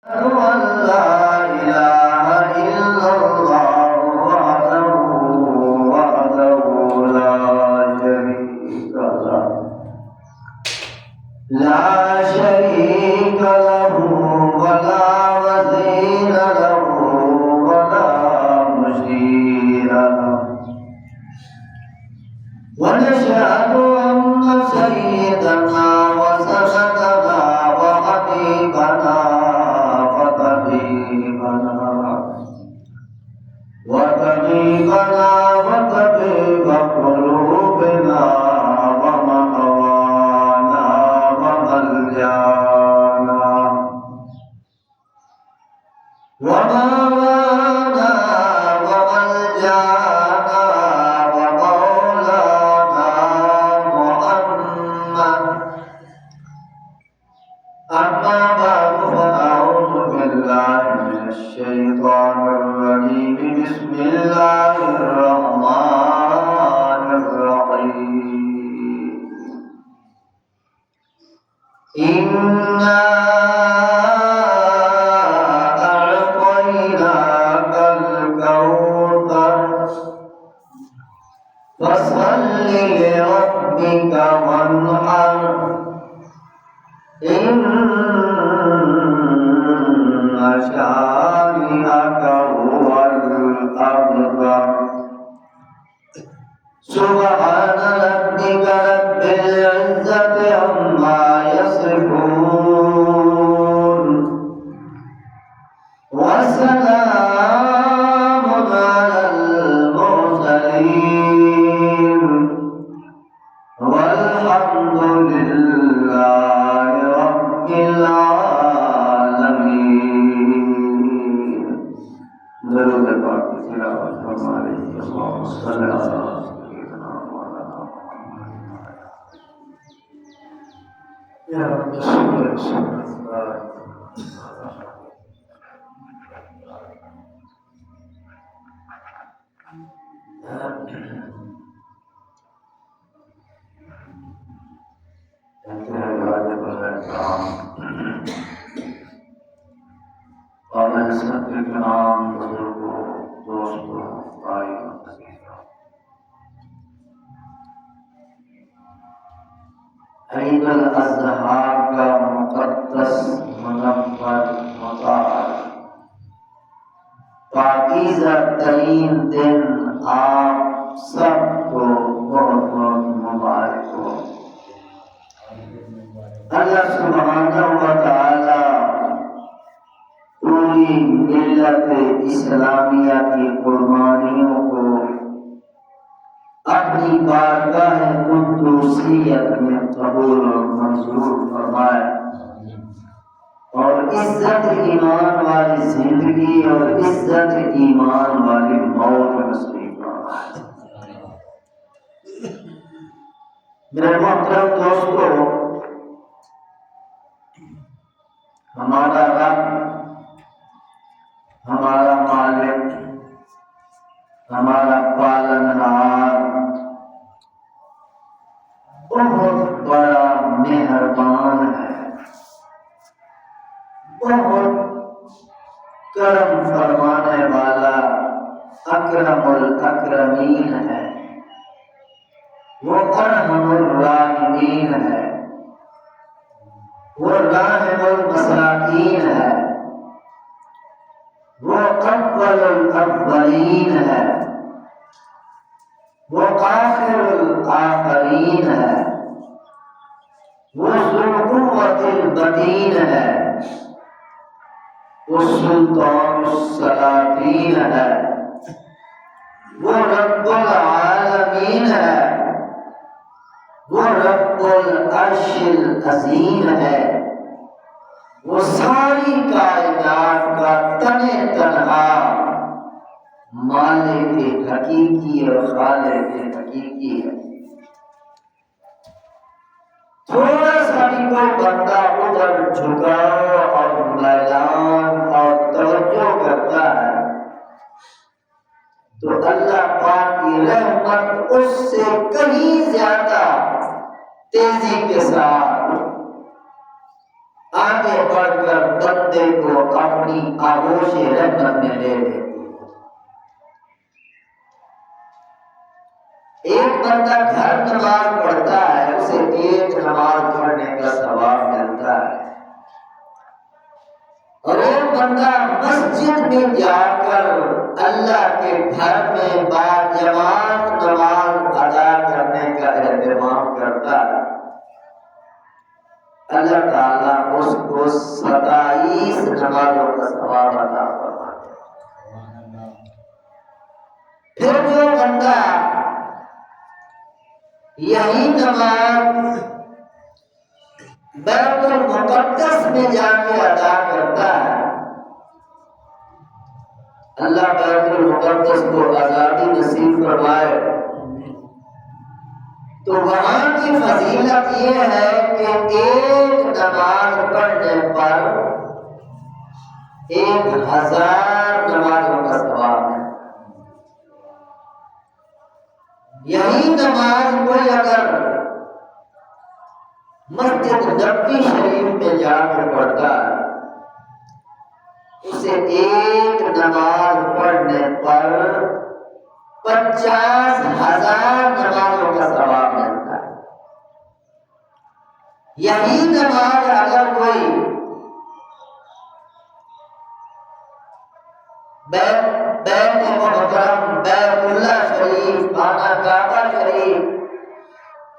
أن لا إله إلا الله وحده لا شريك له ولا وزير له ولا مشير له ونشهد أن سيدنا وسندنا وحبيبنا وطبيب قلوبنا ومأوانا وملجانا ومولانا محمد. أما بعد فأعوذ بالله من الشيطان الرجيم. بسم الله الرحمن الرحيم. إنا أعطيناك الكوثر فصل لربك وانحر إن شانئك هو الأبتر. سبحان ربك رب العزة عما يصفون وسلام على المرسلين والحمد لله رب العالمين. درود پاک کی تلاوت فرمائے. اللهم صل على سيدنا مولانا محمد. يا رب صل وسلم وبارك اور نسبت کرام بزرگوں دوستوں بھائیوں عزیزوں، عید الاضحیٰ کا مقدس منور مبارک پاکیزہ ترین دن آپ سب کو بہت بہت مبارک ہو. اللہ سبحانہ و تعالی پوری ملت اسلامیہ کی قربانیوں کو اپنی بارگاہ قدوسیت میں قبول اور منظور فرمائے اور عزت ایمان والی زندگی اور عزت ایمان والی موت نصیب فرمائے. میرے محترم دوستو، ہمارا رب، ہمارا مالک، ہمارا پالنہار بہت بڑا مہربان ہے، بہت کرم فرمانے والا اکرم الاکرمین ہے، وہ ارحم الراحمین ہے، وہ راحم المساکین ہے، وہ اول الاولین ہے، وہ آخر الآخرین ہے، وہ ذو القوة المتین ہے، وہ سلطان السلاطین ہے، وہ رب العالمین ہے، وہ رب العرش العظیم ہے، وہ ساری کائنات کا تنے تنہا مالک حقیقی اور خالق حقیقی ہے. تھوڑا سا بھی کوئی بندہ ادھر جھکاؤ اور میلان اور توجہ کرتا ہے تو اللہ پاک کی رحمت اس سے کہیں زیادہ تیزی کے ساتھ آگے بڑھ کر بندے کو اپنی آغوش رحمت میں لے لیتی ہے۔ ایک بندہ گھر نماز پڑھتا ہے، اسے ایک نماز پڑھنے کا ثواب ملتا ہے، اور ایک بندہ مسجد میں جا کر اللہ کے گھر میں باجماعت نماز ادا کرنے کا اہتمام کرتا ہے، اللہ تعالیٰ اس کو 27 نمازوں کا ثواب عطا فرماتے ہیں۔ پھر جو بندہ یہی نماز بیت المقدس میں جا کے ادا کرتا ہے، اللہ بیت المقدس کو آزادی نصیب فرمائے، تو وہاں کی فضیلت یہ ہے کہ ایک نماز پڑھنے پر 1000 نمازوں کا ثواب ہے۔ یہی نماز کوئی اگر مسجد نبوی شریف میں جا کر پڑھتا ہے، اسے ایک نماز پڑھنے پر 50,000 نمازوں کا ثواب ملتا ہے۔ یہی نماز اگر کوئی بیت محترم، بیت اللہ شریف، خانہ کعبہ شریف،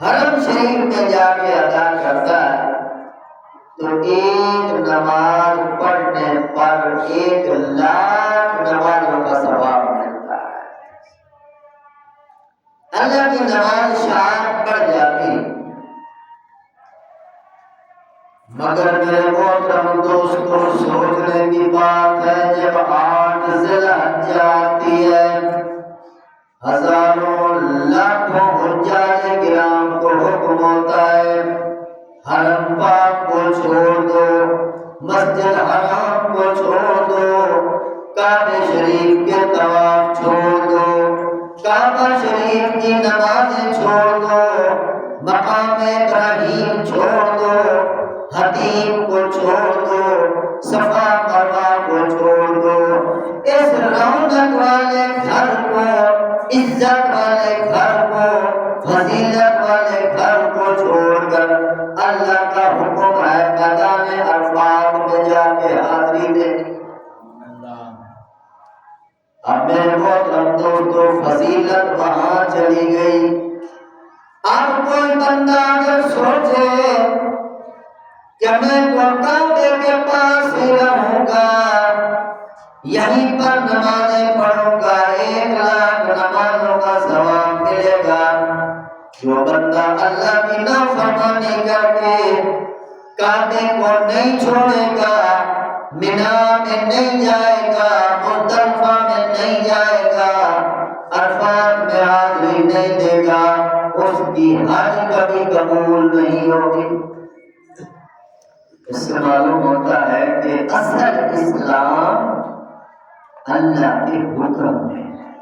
حرم شریف میں جا کے ادا کرتا ہے، تو ایک نماز پڑھنے پر 1,00,000 نمازوں کا ثواب ملتا ہے۔ اللہ کی نماز شان بڑھ جاتی، مگر میرے محترم دوستوں، سوچنے کی بات ہے جب 8 ذی الحجہ آتی ہے، ہزاروں لاکھوں حجاج کرام کو حکم ہوتا ہے حرم پاک کو چھوڑ دو، مسجد حرام کو چھوڑ دو، کعبہ شریف کے طواف چھوڑ دو، کعبہ شریف کی نمازیں چھوڑ دو، مقام ابراہیم چھوڑ دو، حتیم کو چھوڑ دو، صفا مروا کو چھوڑ دو، اس رونق والے گھر کو، عزت والے گھر کو، فضیلت والے گھر کو چھوڑ کر اللہ کا حکم ہے میدان عرفات میں جا کے حاضری دینی۔ اب میرے محترم دوستو، فضیلت وہاں چلی گئی۔ اب کوئی بندہ اگر سوچے کہ میں تو کعبے کے پاس ہی رہوں گا، یہیں پر نمازیں پڑھوں گا، 1,00,000 نمازوں کا ثواب ملے گا، جو بندہ اللہ کی نافرمانی کر کے کعبے کو نہیں چھوڑے گا، مینا میں نہیں جائے گا، مزدلفہ میں نہیں جائے گا، عرفات میں حاضری نہیں دے گا، اس کی حج کبھی قبول نہیں ہوگی۔ اس سے معلوم ہوتا ہے کہ اصل اسلام اللہ کے حکم میں ہے،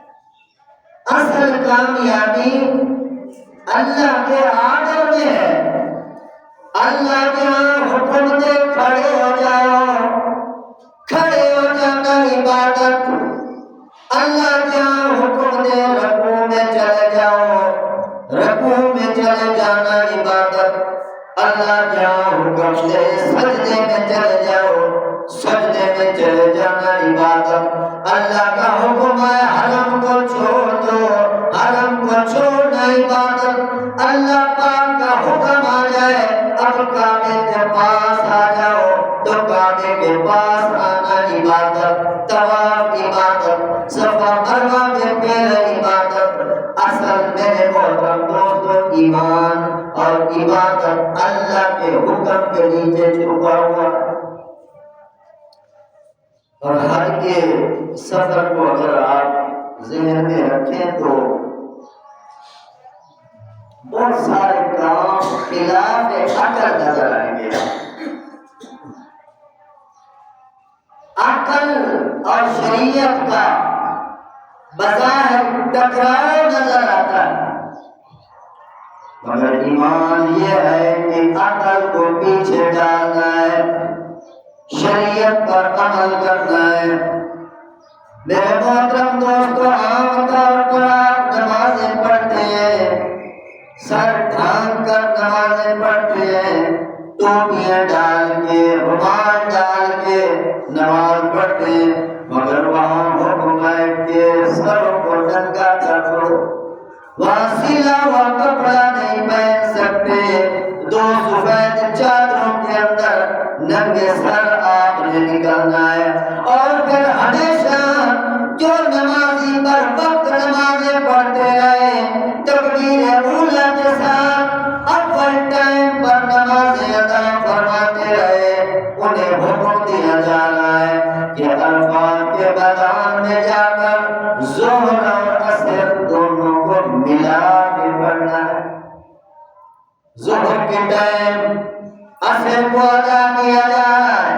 اصل کامیابی اللہ کے آرڈر میں ہے۔ اللہ کے حکم سے کھڑے ہو جاؤ، کھڑے ہو جانا عبادت، اللہ کے حکم سے رکوع میں چلے جاؤ، رکوع میں چلے جانا عبادت، اللہ جہاں حکم دے سجدے میں چلے جاؤ، سجدے میں چلے جانا عبادت۔ اللہ کا حکم ہے حرم کو چھوڑ دو، حرم کو چھوڑنا عبادت۔ اللہ پاک کا حکم آ جائے اب کعبے کے پاس آ جاؤ، تو کعبے کے پاس آنا عبادت، طواف عبادت، صفا مروا میں پھیرا عبادت۔ اصل میرے محترم دوستو ایمان اور عبادت اللہ کے حکم کے نیچے چھپا ہوا، اور حج کے سفر کو اگر آپ ذہن میں رکھیں تو بہت سارے کام خلاف عقل نظر آئیں گے۔ عقل اور شریعت کا بظاہر ٹکراؤ نظر آتا ہے، مگر ایمان یہ ہے کہ عقل کو پیچھے ڈالنا ہے، شریعت پر عمل کرنا ہے۔ میرے محترم دوستو، عام طور پر آپ نمازیں پڑھتے ہیں، سر ڈھانپ کر نمازیں پڑھتے ہیں، ٹوپیاں ڈال کے، رومال ڈال کے نماز پڑھتے ہیں، مگر وہاں حکم ہے کہ سروں کو ننگا کر دو، وہاں سلا ہوا کپڑا نہیں پہن سکتے، دو سفید چادروں کے اندر ننگے سر آپ نے نکلنا ہے۔ اور پھر ہمیشہ جو نمازی پر وقت نمازیں پڑھتے رہے، تکبیر اولیٰ کے ساتھ اول ٹائم پر نمازیں ادا فرماتے رہے، انہیں حکم دیا جا رہا ہے کہ عرفات کے میدان میں جا کر ظہر اور عصر دونوں کو ملا کے پڑھنا ہے۔ ظہر کے ٹائم عصر کو ادا کیا جائے،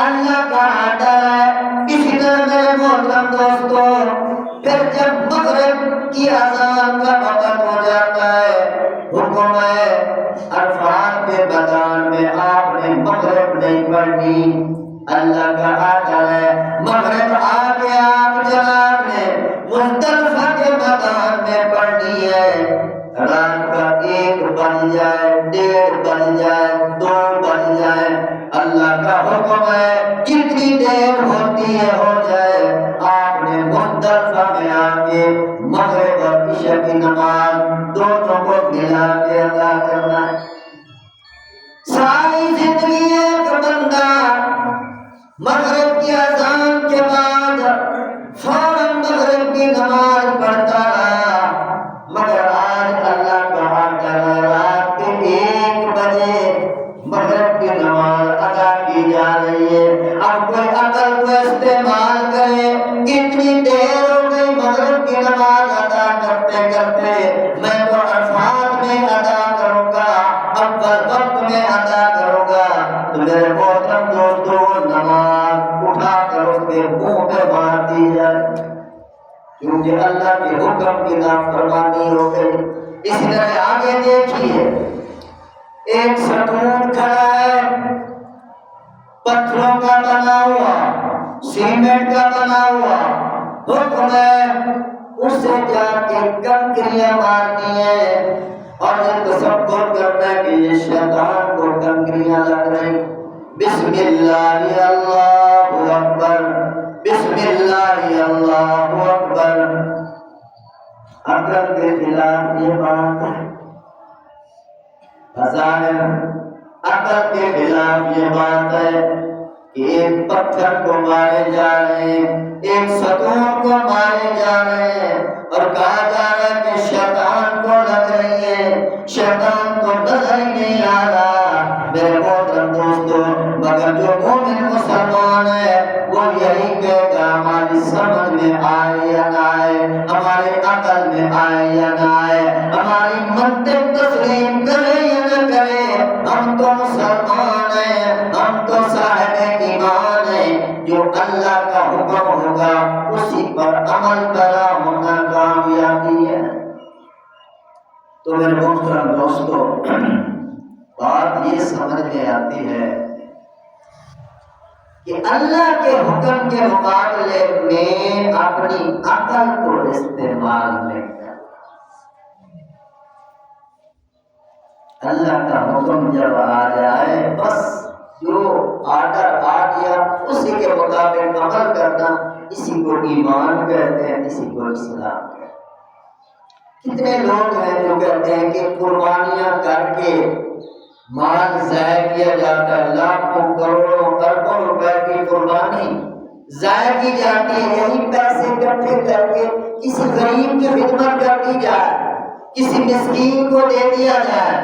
اللہ کا آرڈر ہے۔ اسی طرح میرے محترم دوستو، پھر جب مغرب کی اذان کا وقت ہو جاتا ہے، حکم ہے عرفات کے میدان میں آپ نے مغرب نہیں پڑھنی، اللہ کا آرڈر ہے مغرب آ کے آپ جناب نے مزدلفہ کے میدان میں پڑھنی ہے۔ رات کا 1 بج جائے، 1:30 بج جائے، 2 بج جائے، اللہ کا حکم ہے جتنی دیر ہوتی ہے ہو جائے، آپ نے مزدلفہ میں آ کے مغرب اور عشاء کی نماز دونوں کو ملا کے ادا کرنا ہے۔ ساری زندگی ایک بندہ مغرب کی اذان کے بعد فوراً مغرب کی نماز پڑھتا رہا، مگر آج اللہ کا آرڈر ہے رات کے 1 بجے مغرب کی نماز ادا کی جا رہی ہے۔ اب کوئی عقل کو استعمال کرے، کتنی دیر ہو گئی مغرب کی نماز ادا کرتے کرتے، میں تو عرفات میں ادا کروں گا، اول وقت میں ادا کروں گا، تو میرے محترم دوستو نماز اٹھا کر اس کے منہ پہ مار دی جائے، کیونکہ اللہ کے حکم کی نافرمانی ہو گئی۔ اسی طرح آگے دیکھیے، ایک ستون کھڑا ہے، پتھروں کا بنا ہوا، سیمنٹ کا بنا ہوا، حکم ہے اسے جا کے کنکریاں مارنی ہے، اور یہ تصور کرنا ہے کہ یہ شیطان کو کنکریاں لگ رہی، بسم اللہ اللہ اکبر، بسم اللہ اللہ اکبر۔ عقل کے خلاف یہ بات ہے، بظاہر عقل کے خلاف یہ بات ہے کہ ایک پتھر کو مارے جا رہے ہیں، ایک ستون کو مارے جا رہے ہیں، اور کہا جا رہا ہے کہ شیطان کو لگ رہی ہے، شیطان کو نظر ہی نہیں آ رہا۔ میرے محترم دوستو، مگر جو مومن مسلمان ہے وہ یہی کہے گا ہماری سمجھ میں آئے یا نہ آئے، ہمارے عقل میں آئے یا نہ آئے، ہماری منطق تسلیم کرے یا نہ کرے، ہم تو مسلمان ہیں، ہم تو صاحب ایمان ہیں، جو اللہ کا حکم ہوگا اسی پر عمل کرا ہونا کامیابی ہے۔ تو میرے محترم دوستو، بات یہ سمجھ میں آتی ہے کہ اللہ کے حکم کے مقابلے میں اپنی عقل کو استعمال نہیں کرنا۔ اللہ کا حکم جب آ جائے، بس جو آرڈر آ گیا اسی کے مطابق عمل کرنا، اسی کو ایمان کہتے ہیں، اسی کو اسلام کہتے ہیں۔ کتنے لوگ ہیں جو کہتے ہیں کہ قربانیاں کر کے مال ضائع کیا جاتا ہے، لاکھوں کروڑوں اربوں روپے کی قربانی ضائع کی جاتی ہے، یہی پیسے اکٹھے کر کے کسی غریب کی خدمت کر دی جائے، کسی مسکین کو دے دیا جائے،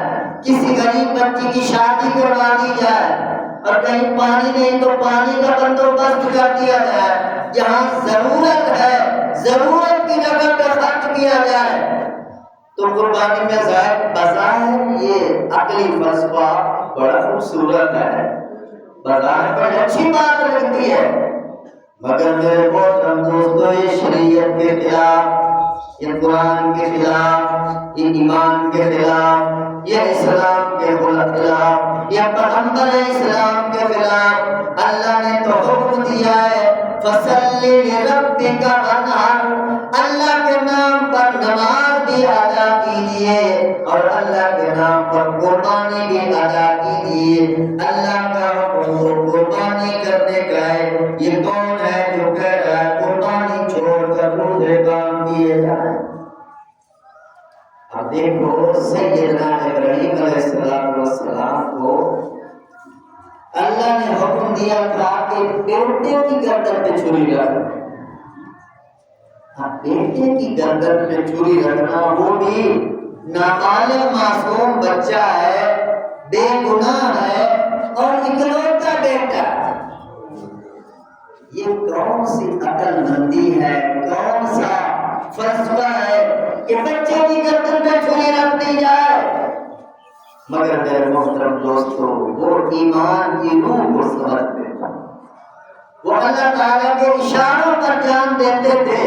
کسی غریب بچی کی شادی کروا دی جائے، اور کہیں پانی نہیں تو پانی کا بندوبست کر دیا جائے، جہاں ضرورت ہے ضرورت کی جگہ پہ خرچ کیا جائے، تو قربانی میں ظاہر بظاہر یہ عقلی فلسفہ بڑا خوبصورت ہے، بظاہر بڑی اچھی بات لگتی ہے، مگر میرے محترم دوستو یہ شریعت کے خلاف، یہ قرآن کے خلاف، یہ ایمان کے خلاف، یہ اسلام کے خلاف، یہ پیغمبر اسلام کے خلاف اللہ نے تو حکم دیا ہے فصلی لربک وانحر، اللہ کے نام پر نماز بھی ادا کیجیے اور اللہ کے نام پر قربانی بھی ادا کیجیے۔ اللہ کا حکم قربانی کرنے کا ہے، یہ کون ہے جو کہہ رہا ہے قربانی چھوڑ کر دوسرے کام کیے جائیں؟ اب دیکھو سیدنا ابراہیم علیہ السلام کو اللہ نے حکم دیا تھا کہ بیٹے کی گردن پہ چھری رکھ، بیٹے کی گردن پہ چھری رکھنا، وہ بھی نابالغ معصوم بچہ ہے، بے گناہ ہے اور اکلوتا بیٹا۔ یہ کون سی عقل مندی ہے، کون سا فلسفہ ہے کہ بچے کی گردن پہ چھری رکھ دی جائے؟ مگر میرے محترم دوستو، وہ ایمان کی روح کو سمجھتے تھے، وہ اللہ تعالیٰ کے اشاروں پر جان دیتے تھے،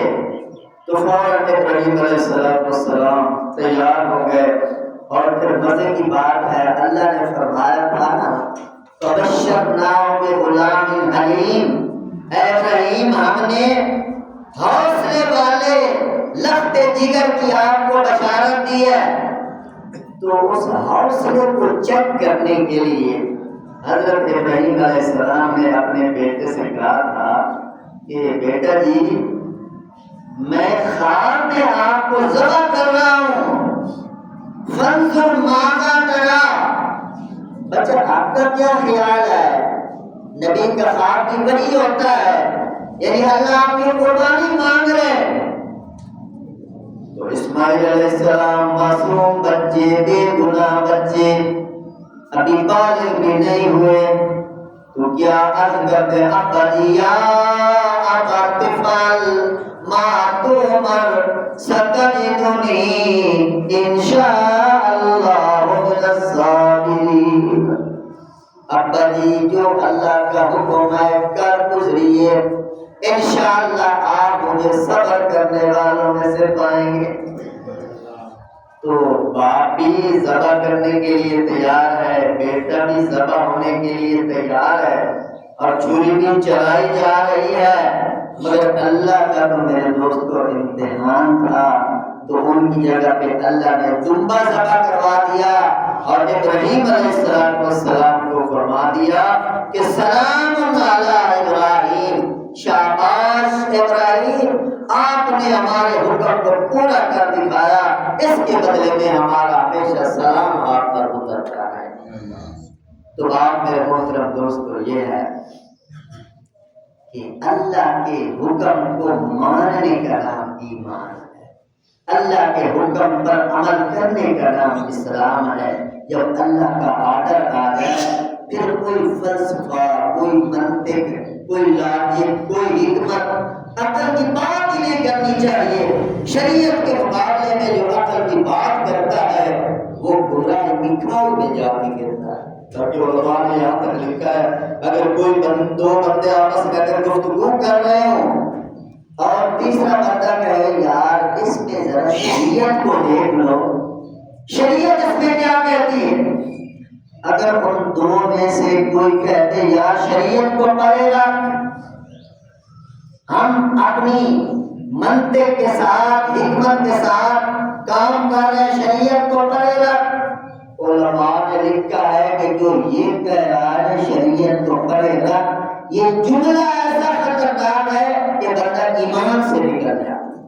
تو فوراً ابراہیم علیہ السلام تیار ہو گئے۔ اور پھر مزے کی بات ہے، اللہ نے فرمایا تھا نا فبشرناہ بغلام حلیم، اے ابراہیم ہم نے حوصلے والے لخت جگر کی آپ کو بشارت دی ہے۔ تو اس حوصلے کو چیک کرنے کے لیے حضرت ابراہیم علیہ السلام نے اپنے بیٹے سے کہا تھا کہ بیٹا جی میں خواب میں آپ کو ذبح کر رہا ہوں، فانظر ماذا ترى، بچہ آپ کا کیا خیال ہے؟ نبی کا خواب بھی وہی ہوتا ہے، یعنی اللہ آپ کی قربانی مانگ رہے۔ تو اسماعیل علیہ السلام معصوم بچے، بے گناہ بچے، ابھی بالغ بھی نہیں ہوئے، تو کیا عرض کرتے ابا جی یا ابا تفعل ما تؤمر ستجدنی انشاء اللہ من الصابرین، ابا جی جو اللہ کا حکم ہے کر گزریے، انشاءاللہ آپ مجھے صبر کرنے والوں میں سے پائیں گے۔ تو باپ بھی ذبح کرنے کے لیے تیار ہے، بیٹا بھی ذبح ہونے کے لیے تیار ہے، اور چھری بھی چلائی جا رہی ہے، مگر اللہ کا تو میرے دوستوں امتحان تھا، تو ان کی جگہ پہ اللہ نے دمبا ذبح کروا دیا اور ابراہیم علیہ السلام کو فرما دیا کہ سلام علی ابراہیم، شاباش ابراہیم، آپ نے ہمارے حکم کو پورا کر دکھایا، اس کے بدلے میں ہمارا ہمیشہ سلام آپ پر اترتا ہے۔ تو آپ میرے محترم دوستو یہ ہے کہ اللہ کے حکم کو ماننے کا نام ایمان ہے، اللہ کے حکم پر عمل کرنے کا نام اسلام ہے۔ جب اللہ کا آرڈر آ جائے پھر کوئی فلسفہ، کوئی منطق، کوئی لاجک، کوئی حکمت، عقل کی بات ہی نہیں کرنی چاہیے۔ شریعت کے مقابلے میں جو عقل کی بات کرتا ہے وہ گمراہ مکھاؤ میں جا کے گرتا ہے۔ تاکہ علماء نے یہاں تک لکھا ہے اگر کوئی دو بندے آپس میں اگر گفتگو کر رہے ہوں اور تیسرا بندہ کہے یار اس میں ذرا شریعت کو دیکھ لو، شریعت اس میں کیا کہتی ہے، اگر ان دونوں میں سے کوئی کہتے یار شریعت کو پڑھے گا، ہم اپنی منطق کے ساتھ حکمت کے ساتھ کام کر رہے ہیں، شریعت کو پڑھے گا، علماء نے لکھا ہے کہ جو یہ کہہ رہا ہے شریعت کو پڑھے گا، یہ جملہ ایسا خطرناک ہے کہ بندہ ایمان سے نکل جاتا ہے،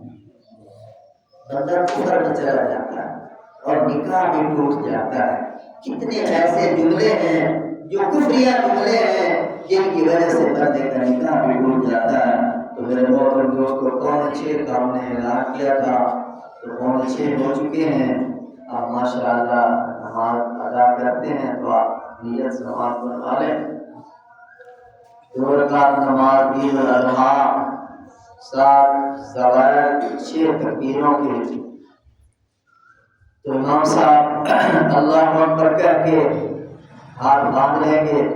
بندہ کفر میں چلا جاتا ہے اور نکاح بھی ٹوٹ جاتا ہے۔ کتنے ایسے جملے ہیں جو کفریہ جملے ہیں جن کی وجہ سے بندے کا نکاح بھی ٹوٹ جاتا ہے۔ تو میرے محترم دوستو کون 6 کام نے اعلان کیا تھا تو کون 6 ہو چکے ہیں۔ آپ ماشاءاللہ نماز ادا کرتے ہیں تو آپ نیت سے نماز پڑھا لیں۔ 2 رکعت نماز عید الاضحیٰ 7 زوائد 6 تکبیروں کے، تو امام صاحب اللہ اکبر کہہ کے ہاتھ باندھ لیں گے،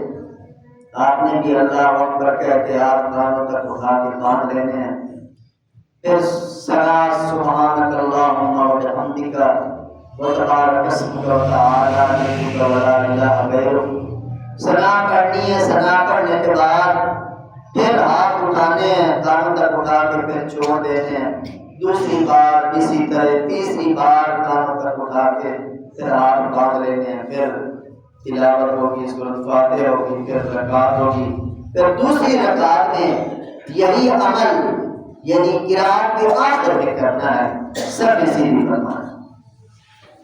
آپ نے بھی اللہ اکبر کہہ کے آپ کانوں تک اٹھا کے باندھ لینے ہیں۔ پھر ثنا سبحانک اللہم و بحمدک وتبارک اسمک وتعالی جدک ولا الہ غیرک۔ ثنا کرنی ہے، ثنا کرنے کے بعد پھر ہاتھ اٹھانے ہیں، دانوں تک اٹھا کے پھر چھوڑ دینے ہیں، دوسری بار اسی طرح، تیسری بار دانوں تک اٹھا کے پھر ہاتھ باندھ لینے ہیں، پھر تلاوت ہوگی، سورۃ فاتحہ ہوگی، پھر رکعت ہوگی، پھر دوسری رکعت میں یہی عمل یعنی قرات کے آخر میں کرنا ہے۔ سب اسی بھی فرمایا